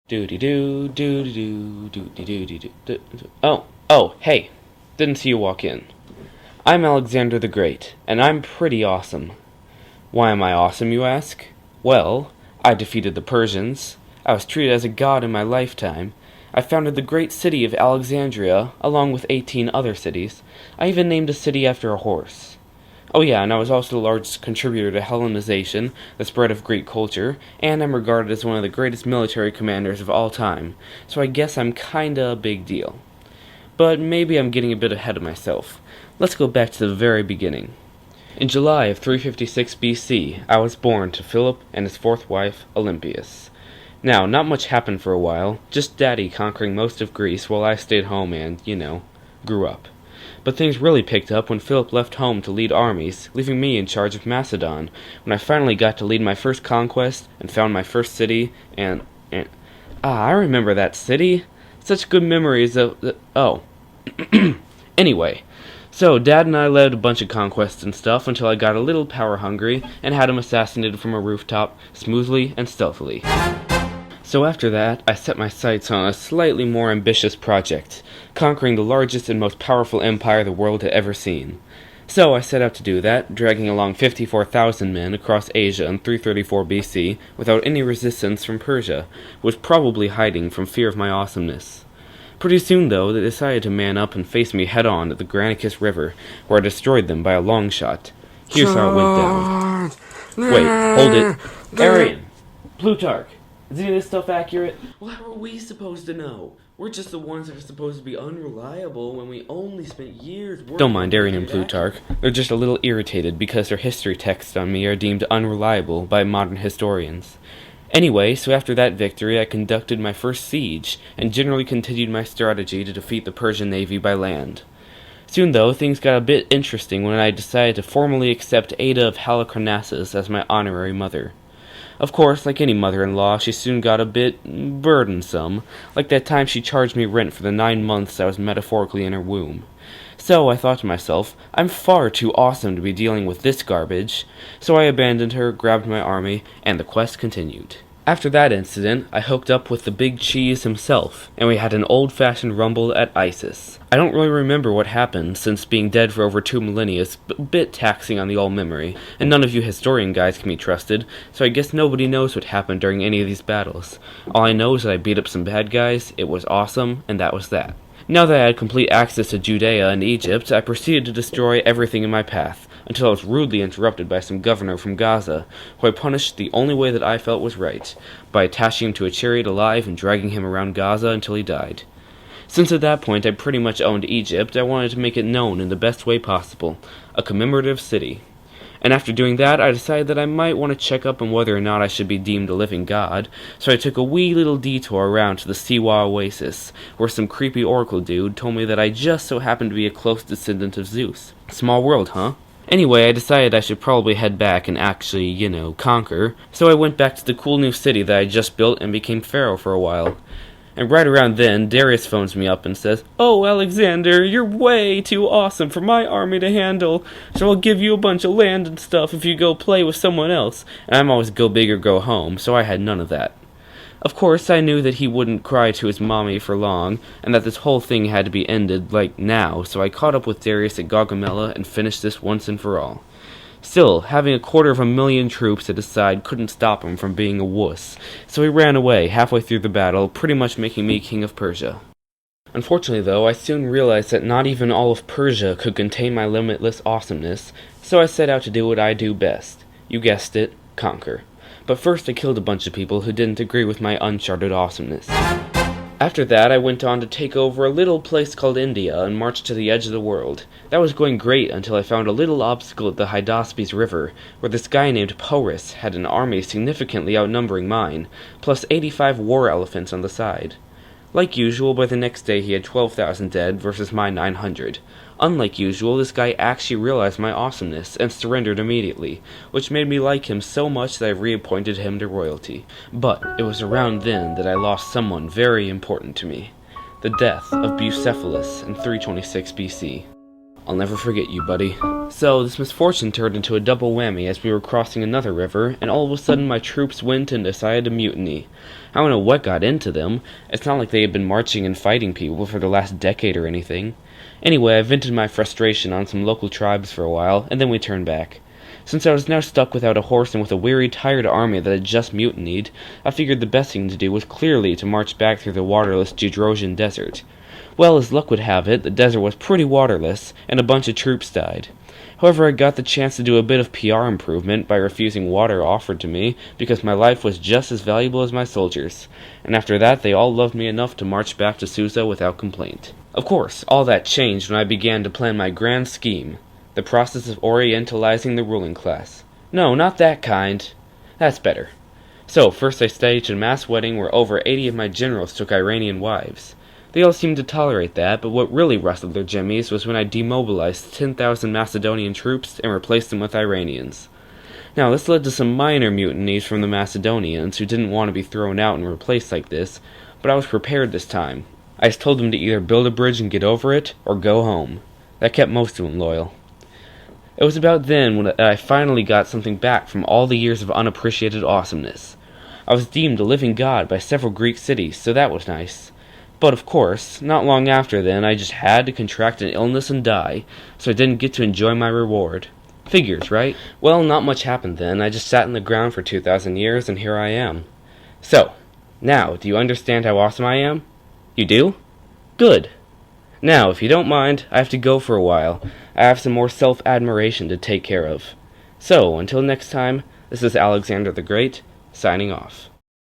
Doody doo, doody doo, doody doody doo. Oh, hey. Didn't see you walk in. I'm Alexander the Great, and I'm pretty awesome. Why am I awesome, you ask? Well, I defeated the Persians. I was treated as a god in my lifetime. I founded the great city of Alexandria, along with 18 other cities. I even named a city after a horse. Oh yeah, and I was also the largest contributor to Hellenization, the spread of Greek culture, and I'm regarded as one of the greatest military commanders of all time, so I guess I'm kinda a big deal. But maybe I'm getting a bit ahead of myself. Let's go back to the very beginning. In July of 356 BC, I was born to Philip and his fourth wife, Olympias. Now, not much happened for a while, just Daddy conquering most of Greece while I stayed home and, grew up. But things really picked up when Philip left home to lead armies, leaving me in charge of Macedon, when I finally got to lead my first conquest and found my first city, I remember that city. Such good memories of Anyway, so Dad and I led a bunch of conquests and stuff until I got a little power hungry and had him assassinated from a rooftop, smoothly and stealthily. So after that, I set my sights on a slightly more ambitious project, conquering the largest and most powerful empire the world had ever seen. So I set out to do that, dragging along 54,000 men across Asia in 334 BC without any resistance from Persia, who was probably hiding from fear of my awesomeness. Pretty soon, though, they decided to man up and face me head-on at the Granicus River, where I destroyed them by a long shot. Here's how it went down. Wait, hold it. Arian! Plutarch! Is any of this stuff accurate? Well, how are we supposed to know? We're just the ones that are supposed to be unreliable when we only spent years working. Don't mind Arian and Plutarch. They're just a little irritated because their history texts on me are deemed unreliable by modern historians. Anyway, so after that victory, I conducted my first siege, and generally continued my strategy to defeat the Persian navy by land. Soon, though, things got a bit interesting when I decided to formally accept Ada of Halicarnassus as my honorary mother. Of course, like any mother-in-law, she soon got a bit burdensome, like that time she charged me rent for the 9 months I was metaphorically in her womb. So I thought to myself, I'm far too awesome to be dealing with this garbage, so I abandoned her, grabbed my army, and the quest continued. After that incident, I hooked up with the Big Cheese himself, and we had an old-fashioned rumble at Isis. I don't really remember what happened, since being dead for over 2 millennia is a bit taxing on the old memory, and none of you historian guys can be trusted, so I guess nobody knows what happened during any of these battles. All I know is that I beat up some bad guys, it was awesome, and that was that. Now that I had complete access to Judea and Egypt, I proceeded to destroy everything in my path, until I was rudely interrupted by some governor from Gaza, who I punished the only way that I felt was right, by attaching him to a chariot alive and dragging him around Gaza until he died. Since at that point I pretty much owned Egypt, I wanted to make it known in the best way possible, a commemorative city. And after doing that, I decided that I might want to check up on whether or not I should be deemed a living god, so I took a wee little detour around to the Siwa Oasis, where some creepy oracle dude told me that I just so happened to be a close descendant of Zeus. Small world, huh? Anyway, I decided I should probably head back and actually, conquer, so I went back to the cool new city that I just built and became pharaoh for a while. And right around then, Darius phones me up and says, "Oh, Alexander, you're way too awesome for my army to handle, so I'll give you a bunch of land and stuff if you go play with someone else." And I'm always go big or go home, so I had none of that. Of course, I knew that he wouldn't cry to his mommy for long, and that this whole thing had to be ended, now, so I caught up with Darius at Gaugamela and finished this once and for all. Still, having 250,000 troops at his side couldn't stop him from being a wuss, so he ran away halfway through the battle, pretty much making me king of Persia. Unfortunately, though, I soon realized that not even all of Persia could contain my limitless awesomeness, so I set out to do what I do best. You guessed it, conquer. But first I killed a bunch of people who didn't agree with my uncharted awesomeness. After that, I went on to take over a little place called India and marched to the edge of the world. That was going great until I found a little obstacle at the Hydaspes River, where this guy named Porus had an army significantly outnumbering mine, plus 85 war elephants on the side. Like usual, by the next day he had 12,000 dead versus my 900. Unlike usual, this guy actually realized my awesomeness and surrendered immediately, which made me like him so much that I reappointed him to royalty. But it was around then that I lost someone very important to me. The death of Bucephalus in 326 BC. I'll never forget you, buddy. So, this misfortune turned into a double whammy as we were crossing another river, and all of a sudden my troops went and decided to mutiny. I don't know what got into them. It's not like they had been marching and fighting people for the last decade or anything. Anyway, I vented my frustration on some local tribes for a while, and then we turned back. Since I was now stuck without a horse and with a weary, tired army that had just mutinied, I figured the best thing to do was clearly to march back through the waterless Gedrosian desert. Well, as luck would have it, the desert was pretty waterless, and a bunch of troops died. However, I got the chance to do a bit of PR improvement by refusing water offered to me because my life was just as valuable as my soldiers, and after that they all loved me enough to march back to Susa without complaint. Of course, all that changed when I began to plan my grand scheme. The process of orientalizing the ruling class. No, not that kind. That's better. So, first I staged a mass wedding where over 80 of my generals took Iranian wives. They all seemed to tolerate that, but what really rustled their jimmies was when I demobilized 10,000 Macedonian troops and replaced them with Iranians. Now, this led to some minor mutinies from the Macedonians who didn't want to be thrown out and replaced like this, but I was prepared this time. I just told them to either build a bridge and get over it, or go home. That kept most of them loyal. It was about then when I finally got something back from all the years of unappreciated awesomeness. I was deemed a living god by several Greek cities, so that was nice. But of course, not long after then, I just had to contract an illness and die, so I didn't get to enjoy my reward. Figures, right? Well, not much happened then. I just sat in the ground for 2,000 years, and here I am. So, now, do you understand how awesome I am? You do? Good. Now, if you don't mind, I have to go for a while. I have some more self-admiration to take care of. So, until next time, this is Alexander the Great, signing off.